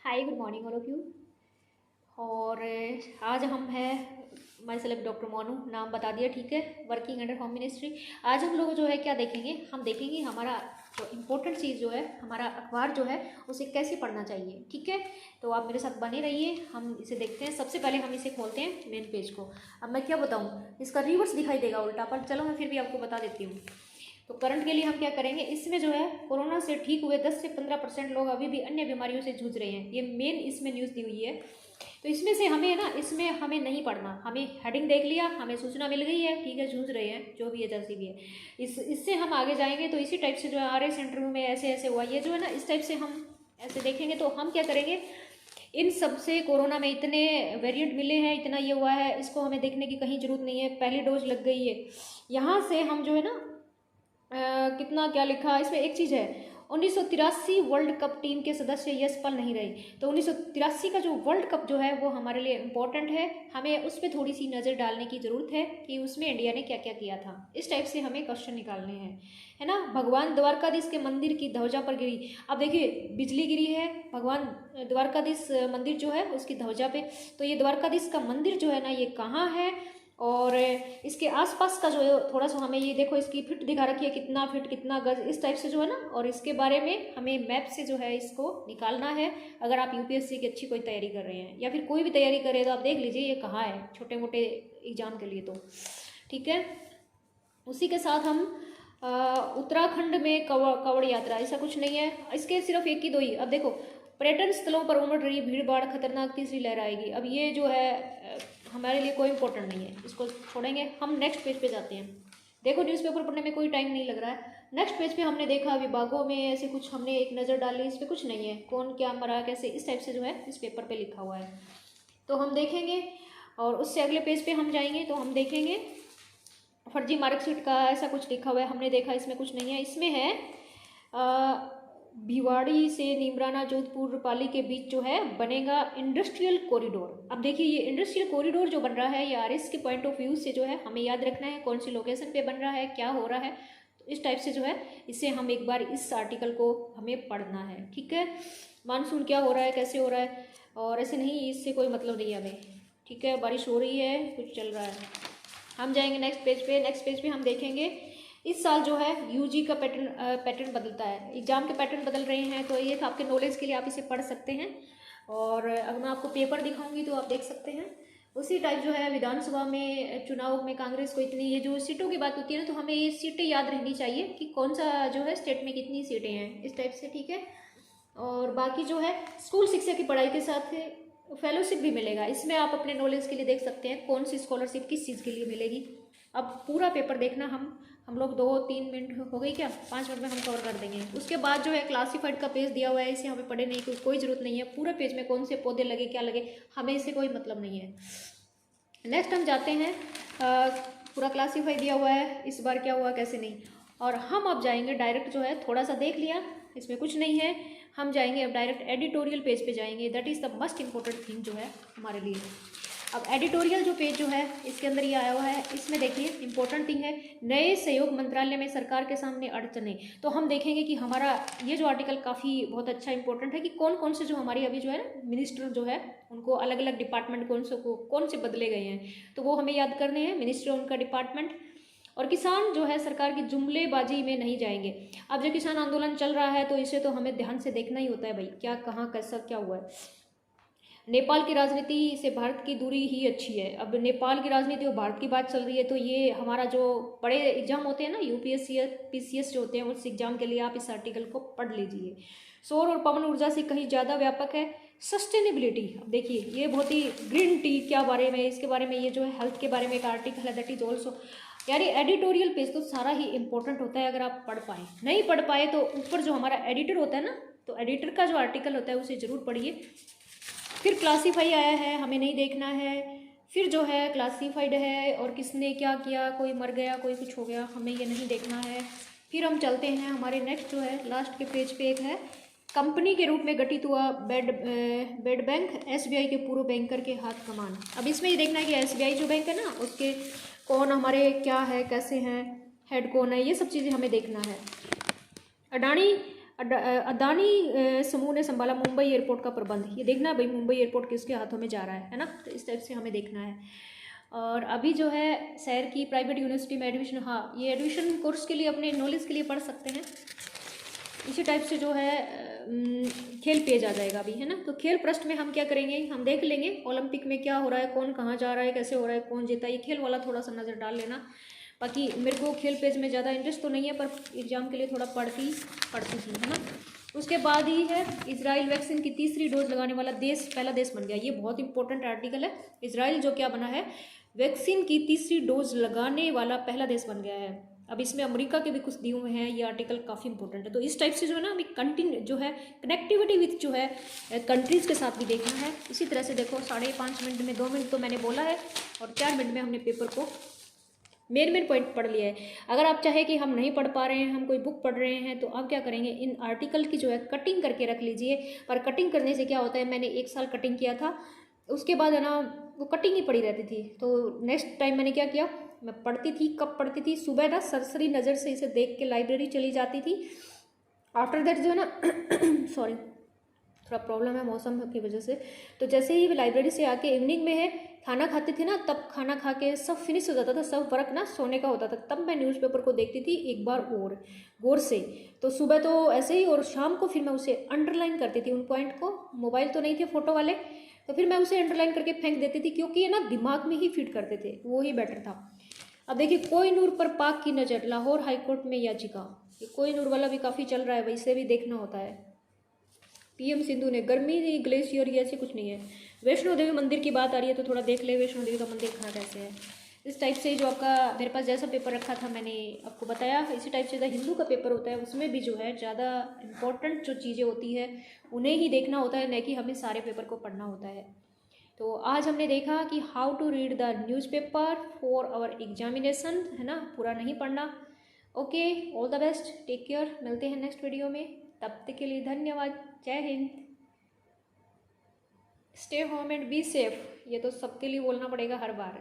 Hi, good morning all of you. और आज हम हैं माई सेल्फ डॉक्टर मोनू, नाम बता दिया, ठीक है। Working under home ministry. आज हम लोग जो है क्या देखेंगे, हम देखेंगे हमारा जो इम्पोर्टेंट चीज़ जो है, हमारा अखबार जो है उसे कैसे पढ़ना चाहिए, ठीक है। तो आप मेरे साथ बने रहिए, हम इसे देखते हैं। सबसे पहले हम इसे खोलते हैं मेन पेज को। अब मैं क्या बताऊँ, इसका रिवर्स दिखाई देगा उल्टा, पर चलो मैं फिर भी आपको बता देती हूँ। तो करंट के लिए हम क्या करेंगे, इसमें जो है कोरोना से ठीक हुए 10 से 15% लोग अभी भी अन्य बीमारियों से जूझ रहे हैं, ये मेन इसमें न्यूज़ दी हुई है। तो इसमें से हमें ना, इसमें हमें नहीं पढ़ना, हमें हेडिंग देख लिया, हमें सूचना मिल गई है, ठीक है, जूझ रहे हैं जो भी है जैसी भी है। इससे हम आगे जाएंगे तो इसी टाइप से जो है RS इंटरव्यू में ऐसे ऐसे हुआ, ये जो है ना इस टाइप से हम ऐसे देखेंगे। तो हम क्या करेंगे, इन सब से कोरोना में इतने वेरिएंट मिले हैं, इतना ये हुआ है, इसको हमें देखने की कहीं ज़रूरत नहीं है, पहली डोज लग गई है। यहाँ से हम जो है ना कितना क्या लिखा इसमें, एक चीज़ है 1983 वर्ल्ड कप टीम के सदस्य यशपाल नहीं रहे। तो 1983 का जो वर्ल्ड कप जो है वो हमारे लिए इम्पोर्टेंट है, हमें उस पर थोड़ी सी नज़र डालने की ज़रूरत है कि उसमें इंडिया ने क्या क्या किया था। इस टाइप से हमें क्वेश्चन निकालने हैं, है ना। भगवान द्वारकाधीश के मंदिर की ध्वजा पर गिरी। अब देखिए, बिजली गिरी है भगवान द्वारकाधीश मंदिर जो है उसकी ध्वजा पे। तो ये द्वारकाधीश का मंदिर जो है ना, ये कहाँ है और इसके आसपास का जो है थोड़ा सा हमें ये देखो, इसकी फिट दिखा रखी है, कितना फिट कितना गज, इस टाइप से जो है ना। और इसके बारे में हमें मैप से जो है इसको निकालना है। अगर आप UPSC की अच्छी कोई तैयारी कर रहे हैं या फिर कोई भी तैयारी कर रहे हैं तो आप देख लीजिए ये कहाँ है, छोटे मोटे एग्जाम के लिए तो, ठीक है। उसी के साथ हम उत्तराखंड में कांवड़ यात्रा, ऐसा कुछ नहीं है, इसके सिर्फ एक ही दो ही। अब देखो, पर्यटन स्थलों पर उमड़ रही भीड़ भाड़, खतरनाक तीसरी लहर आएगी। अब ये जो है हमारे लिए कोई इंपॉर्टेंट नहीं है, इसको छोड़ेंगे। हम नेक्स्ट पेज पे जाते हैं। देखो, न्यूज़पेपर पढ़ने में कोई टाइम नहीं लग रहा है। नेक्स्ट पेज पे हमने देखा विभागों में ऐसे कुछ, हमने एक नज़र डाली, इस पर कुछ नहीं है, कौन क्या मरा कैसे, इस टाइप से जो है इस पेपर पे लिखा हुआ है, तो हम देखेंगे। और उससे अगले पेज पे हम जाएंगे तो हम देखेंगे फर्जी मार्कशीट का ऐसा कुछ लिखा हुआ है, हमने देखा इसमें कुछ नहीं है। इसमें है भिवाड़ी से नीमराना जोधपुर पाली के बीच जो है बनेगा इंडस्ट्रियल कॉरिडोर। अब देखिए, ये इंडस्ट्रियल कॉरिडोर जो बन रहा है ये RS के पॉइंट ऑफ व्यू से जो है हमें याद रखना है, कौन सी लोकेशन पे बन रहा है, क्या हो रहा है। तो इस टाइप से जो है इसे हम एक बार इस आर्टिकल को हमें पढ़ना है, ठीक है। मानसून क्या हो रहा है, कैसे हो रहा है, और ऐसे नहीं, इससे कोई मतलब नहीं है हमें, ठीक है। बारिश हो रही है, कुछ चल रहा है। हम जाएंगे नेक्स्ट पेज पे। नेक्स्ट पेज पे हम देखेंगे इस साल जो है UG का पैटर्न बदलता है, एग्जाम के पैटर्न बदल रहे हैं। तो ये आपके नॉलेज के लिए आप इसे पढ़ सकते हैं। और अगर मैं आपको पेपर दिखाऊंगी तो आप देख सकते हैं। उसी टाइप जो है विधानसभा में चुनाव में कांग्रेस को इतनी, ये जो सीटों की बात होती है ना, तो हमें ये सीटें याद रहनी चाहिए कि कौन सा जो है स्टेट में कितनी सीटें हैं, इस टाइप से, ठीक है। और बाकी जो है स्कूल शिक्षा की पढ़ाई के साथ फेलोशिप भी मिलेगा, इसमें आप अपने नॉलेज के लिए देख सकते हैं कौन सी स्कॉलरशिप किस चीज़ के लिए मिलेगी। अब पूरा पेपर देखना, हम लोग 2-3 मिनट हो गई क्या, 5 मिनट में हम कवर कर देंगे। उसके बाद जो है क्लासीफाइड का पेज दिया हुआ है, इसे हमें पढ़े नहीं, कोई ज़रूरत नहीं है। पूरे पेज में कौन से पौधे लगे क्या लगे, हमें इससे कोई मतलब नहीं है। नेक्स्ट हम जाते हैं, पूरा क्लासीफाई दिया हुआ है, इस बार क्या हुआ कैसे नहीं। और हम अब जाएंगे डायरेक्ट, जो है थोड़ा सा देख लिया, इसमें कुछ नहीं है, हम जाएंगे अब डायरेक्ट एडिटोरियल पेज पे जाएंगे। That is the most important thing जो है हमारे लिए। अब एडिटोरियल जो पेज जो है इसके अंदर ये आया हुआ है, इसमें देखिए इंपॉर्टेंट थिंग है, नए सहयोग मंत्रालय में सरकार के सामने अड़चनें। तो हम देखेंगे कि हमारा ये जो आर्टिकल काफ़ी बहुत अच्छा इंपॉर्टेंट है कि कौन कौन से जो हमारी अभी जो है ना मिनिस्टर जो है उनको अलग अलग डिपार्टमेंट कौन से बदले गए हैं, तो वो हमें याद करने हैं, मिनिस्टर उनका डिपार्टमेंट। और किसान जो है सरकार की जुमलेबाजी में नहीं जाएंगे। अब जो किसान आंदोलन चल रहा है तो इसे तो हमें ध्यान से देखना ही होता है भाई, क्या कहाँ कैसा क्या हुआ है। नेपाल की राजनीति से भारत की दूरी ही अच्छी है। अब नेपाल की राजनीति और भारत की बात चल रही है, तो ये हमारा जो बड़े एग्जाम होते हैं ना, UPSC PCS जो होते हैं, उस एग्जाम के लिए आप इस आर्टिकल को पढ़ लीजिए। सौर और पवन ऊर्जा से कहीं ज़्यादा व्यापक है सस्टेनेबिलिटी। अब देखिए, ये बहुत ही ग्रीन टी क्या बारे में, इसके बारे में, ये जो है हेल्थ के बारे में एक आर्टिकल है, दैट इज ऑल्सो। यानी एडिटोरियल पेज तो सारा ही इंपॉर्टेंट होता है अगर आप पढ़ पाए। नहीं पढ़ पाए तो ऊपर जो हमारा एडिटर होता है ना, तो एडिटर का जो आर्टिकल होता है उसे ज़रूर पढ़िए। फिर क्लासीफाई आया है, हमें नहीं देखना है। फिर जो है क्लासीफाइड है और किसने क्या किया, कोई मर गया कोई कुछ हो गया, हमें ये नहीं देखना है। फिर हम चलते हैं हमारे नेक्स्ट जो है लास्ट के पेज पे, एक है कंपनी के रूप में गठित हुआ बेड बैंक, SBI के पूर्व बैंकर के हाथ कमान। अब इसमें ये देखना है कि SBI जो बैंक है ना, उसके कौन हमारे क्या है, कैसे हैं, हेड कौन है, ये सब चीज़ें हमें देखना है। अडानी अदानी समूह ने संभाला मुंबई एयरपोर्ट का प्रबंध। ये देखना है भाई मुंबई एयरपोर्ट किसके हाथों में जा रहा है ना, तो इस टाइप से हमें देखना है। और अभी जो है शहर की प्राइवेट यूनिवर्सिटी में एडमिशन, हाँ ये एडमिशन कोर्स के लिए अपने नॉलेज के लिए पढ़ सकते हैं। इसी टाइप से जो है खेल पेज आ जाएगा अभी, है ना। तो खेल पृष्ठ में हम क्या करेंगे, हम देख लेंगे ओलंपिक में क्या हो रहा है, कौन कहाँ जा रहा है, कैसे हो रहा है, कौन जीता, ये खेल वाला थोड़ा सा नज़र डाल लेना। बाकी मेरे को खेल पेज में ज़्यादा इंटरेस्ट तो नहीं है, पर एग्जाम के लिए थोड़ा पढ़ती थी, है ना। उसके बाद ही है इजराइल वैक्सीन की तीसरी डोज लगाने वाला देश, पहला देश बन गया। ये बहुत इंपॉर्टेंट आर्टिकल है। इजराइल जो क्या बना है, वैक्सीन की तीसरी डोज लगाने वाला पहला देश बन गया है। अब इसमें अमेरिका के भी कुछ दिए हुए हैं, ये आर्टिकल काफ़ी इंपॉर्टेंट है। तो इस टाइप से जो है ना हमें कंटिन्यू जो है कनेक्टिविटी विथ जो है कंट्रीज़ के साथ भी देखना है। इसी तरह से देखो 5.5 मिनट में 2 मिनट तो मैंने बोला है और 4 मिनट में हमने पेपर को मेन पॉइंट पढ़ लिया है। अगर आप चाहे कि हम नहीं पढ़ पा रहे हैं, हम कोई बुक पढ़ रहे हैं, तो आप क्या करेंगे, इन आर्टिकल की जो है कटिंग करके रख लीजिए। पर कटिंग करने से क्या होता है, मैंने 1 साल कटिंग किया था, उसके बाद है ना वो कटिंग ही पड़ी रहती थी। तो नेक्स्ट टाइम मैंने क्या किया, मैं पढ़ती थी, कब पढ़ती थी, सुबह ना सरसरी नज़र से इसे देख के लाइब्रेरी चली जाती थी। आफ्टर दैट जो है ना सॉरी थोड़ा प्रॉब्लम है मौसम की वजह से, तो जैसे ही लाइब्रेरी से आके इवनिंग में है खाना खाते थे ना, तब खाना खा के सब फिनिश हो जाता था, सब वर्क ना सोने का होता था, तब मैं न्यूज़पेपर को देखती थी एक बार और गौर से। तो सुबह तो ऐसे ही, और शाम को फिर मैं उसे अंडरलाइन करती थी उन पॉइंट को। मोबाइल तो नहीं थे फ़ोटो वाले, तो फिर मैं उसे अंडरलाइन करके फेंक देती थी, क्योंकि ये ना दिमाग में ही फिट करते थे, वो ही बेटर था। अब देखिए कोहिनूर पर पाक की नज़र, लाहौर हाईकोर्ट में याचिका। ये कोहिनूर वाला भी काफ़ी चल रहा है, वैसे भी देखना होता है। पीएम सिंधु ने, गर्मी ग्लेशियर ये ऐसे कुछ नहीं है। वैष्णो देवी मंदिर की बात आ रही है तो थोड़ा देख ले वैष्णो देवी का मंदिर कहाँ कैसे है। इस टाइप से जो आपका मेरे पास जैसा पेपर रखा था मैंने आपको बताया, इसी टाइप से जो हिंदू का पेपर होता है उसमें भी जो है ज़्यादा इम्पोर्टेंट जो चीज़ें होती है उन्हें ही देखना होता है, न कि हमें सारे पेपर को पढ़ना होता है। तो आज हमने देखा कि how to read the newspaper for our examination, है ना, पूरा नहीं पढ़ना। Okay, all the best, take care, मिलते हैं नेक्स्ट वीडियो में, तब तक के लिए धन्यवाद, जय Hind, stay home and be safe. ये तो सबके लिए बोलना पड़ेगा हर बार।